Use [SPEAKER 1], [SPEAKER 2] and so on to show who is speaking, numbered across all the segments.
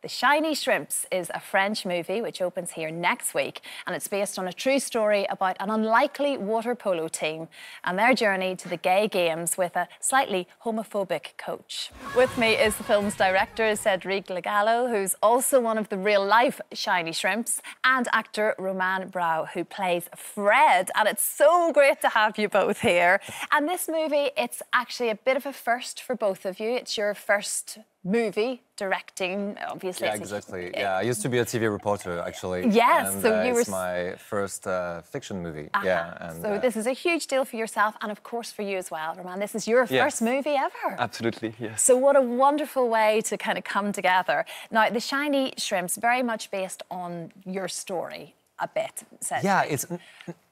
[SPEAKER 1] The Shiny Shrimps is a French movie which opens here next week, and it's based on a true story about an unlikely water polo team and their journey to the gay games with a slightly homophobic coach. With me is the film's director, Cédric Le Gallo, who's also one of the real-life Shiny Shrimps, and actor Romain Brau, who plays Fred. And it's so great to have you both here. And this movie, it's actually a bit of a first for both of you. It's your first movie directing, obviously.
[SPEAKER 2] Yeah, exactly. Yeah, I used to be a TV reporter, actually.
[SPEAKER 1] Yes,
[SPEAKER 2] and,
[SPEAKER 1] so you were...
[SPEAKER 2] It's my first fiction movie. Yeah. And,
[SPEAKER 1] so this is a huge deal for yourself and, of course, for you as well, Romain. This is your first movie ever.
[SPEAKER 3] Absolutely, yes.
[SPEAKER 1] So what a wonderful way to kind of come together. Now, The Shiny Shrimps, very much based on your story, a bit.
[SPEAKER 2] Yeah, it's...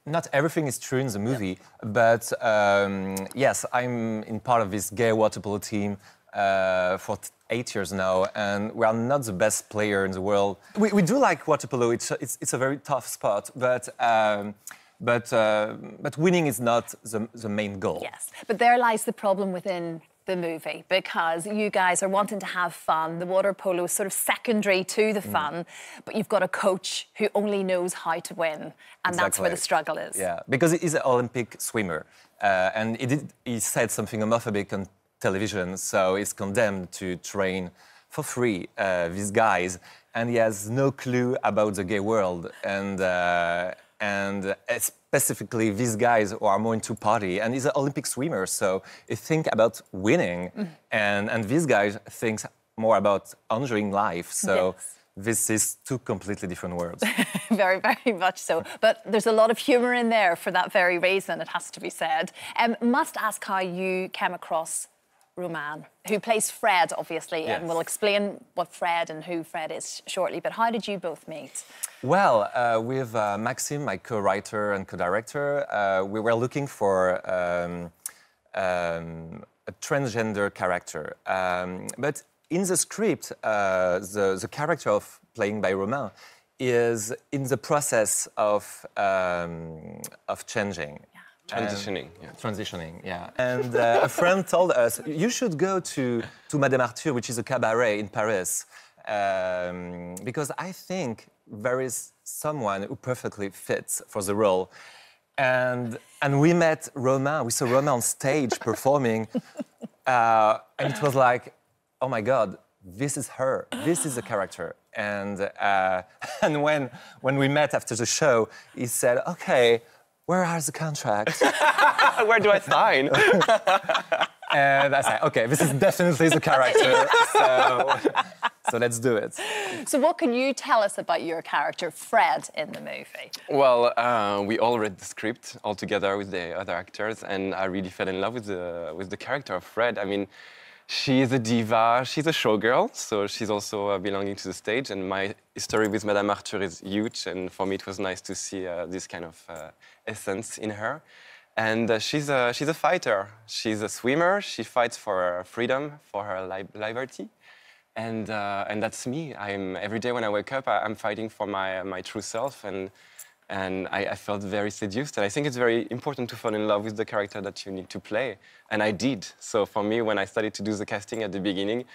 [SPEAKER 2] Not everything is true in the movie, but yes, I'm in part of this gay water polo team for 8 years now, and we are not the best player in the world. We do like water polo. It's a very tough sport, but winning is not the main goal.
[SPEAKER 1] Yes, but there lies the problem within the movie, because you guys are wanting to have fun. The water polo is sort of secondary to the fun, but you've got a coach who only knows how to win, and that's where the struggle is.
[SPEAKER 2] Yeah, because he's an Olympic swimmer, and he said something homophobic on television, so he's condemned to train for free, these guys, and he has no clue about the gay world, and specifically these guys who are more into party, and he's an Olympic swimmer, so he thinks about winning, and these guys think more about enjoying life, so this is two completely different worlds.
[SPEAKER 1] Very, very much so. But there's a lot of humour in there for that very reason, it has to be said. Must ask how you came across Romain, who plays Fred, obviously, and we'll explain what Fred and who Fred is shortly. But how did you both meet?
[SPEAKER 2] Well, with Maxime, my co-writer and co-director, we were looking for a transgender character. But in the script, the character of playing by Romain is in the process of changing.
[SPEAKER 3] Transitioning,
[SPEAKER 2] yeah. And a friend told us, you should go to Madame Arthur, which is a cabaret in Paris, because I think there is someone who perfectly fits for the role. And we met Romain, we saw Romain on stage performing, and it was like, oh my God, this is her, this is the character. And when we met after the show, he said, okay, where are the contracts?
[SPEAKER 3] Where do I sign?
[SPEAKER 2] And I said, okay, this is definitely the character, so let's do it.
[SPEAKER 1] So what can you tell us about your character, Fred, in the movie?
[SPEAKER 3] Well, we all read the script all together with the other actors, and I really fell in love with the character of Fred. I mean, she is a diva, she's a showgirl, so she's also belonging to the stage, and my history with Madame Arthur is huge, and for me it was nice to see this kind of essence in her. And she's a fighter. She's a swimmer. She fights for freedom, for her liberty, and that's me. Every day when I wake up, I'm fighting for my true self, and I felt very seduced. And I think it's very important to fall in love with the character that you need to play, and I did. So for me, when I started to do the casting at the beginning,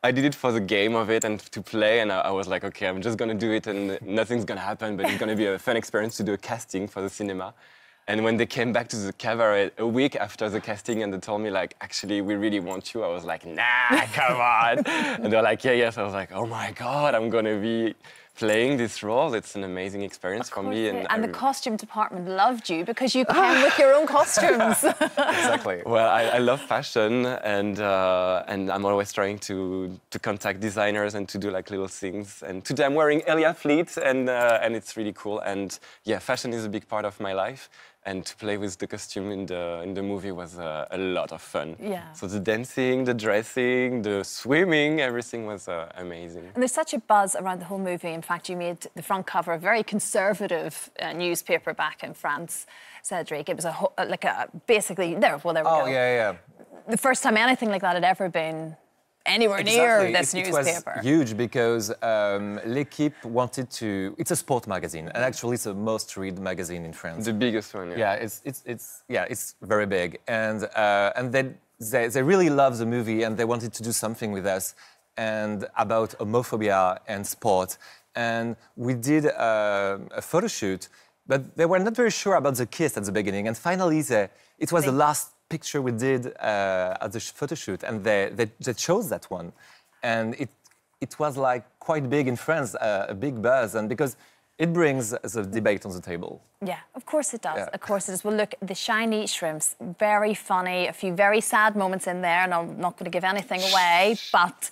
[SPEAKER 3] I did it for the game of it and to play, and I was like, okay, I'm just gonna do it, and nothing's gonna happen, but it's gonna be a fun experience to do a casting for the cinema. And when they came back to the cabaret a week after the casting and they told me, like, actually, we really want you, I was like, nah, come on. And they're like, yeah, yes. I was like, oh my God, I'm gonna be playing this role. It's an amazing experience for me.
[SPEAKER 1] And the costume department loved you because you came with your own costumes.
[SPEAKER 2] Exactly.
[SPEAKER 3] Well, I love fashion, and I'm always trying to contact designers and to do like little things. And today I'm wearing Elia Fleet, and it's really cool. And yeah, fashion is a big part of my life. And to play with the costume in the movie was a lot of fun.
[SPEAKER 1] Yeah.
[SPEAKER 3] So the dancing, the dressing, the swimming, everything was amazing.
[SPEAKER 1] And there's such a buzz around the whole movie. In fact, you made the front cover a very conservative newspaper back in France, Cédric. It was basically there. Well, there we go.
[SPEAKER 2] Oh yeah.
[SPEAKER 1] The first time anything like that had ever been anywhere near this newspaper.
[SPEAKER 2] It was huge because L'Équipe wanted to... It's a sport magazine, and actually it's the most read magazine in France.
[SPEAKER 3] The biggest one, yeah.
[SPEAKER 2] Yeah, it's very big, and they really love the movie, and they wanted to do something with us. and about homophobia and sport. And we did a photo shoot, but they were not very sure about the kiss at the beginning. And finally, it was the last picture we did at the photo shoot, and they chose that one. And it was like quite big in France, a big buzz, and because it brings the debate on the table.
[SPEAKER 1] Yeah, of course it does.
[SPEAKER 2] Yeah.
[SPEAKER 1] Of course it does. Well, look, the shiny shrimps, very funny, a few very sad moments in there, and I'm not going to give anything away, but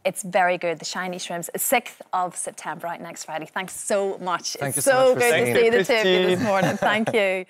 [SPEAKER 1] it's very good. The shiny shrimps, 6th of September, out next Friday. Thanks so much.
[SPEAKER 2] Thank
[SPEAKER 1] it's
[SPEAKER 2] you so
[SPEAKER 1] so
[SPEAKER 2] much for
[SPEAKER 1] good
[SPEAKER 2] saying
[SPEAKER 1] to see
[SPEAKER 2] it.
[SPEAKER 1] the two of you this morning. Thank you.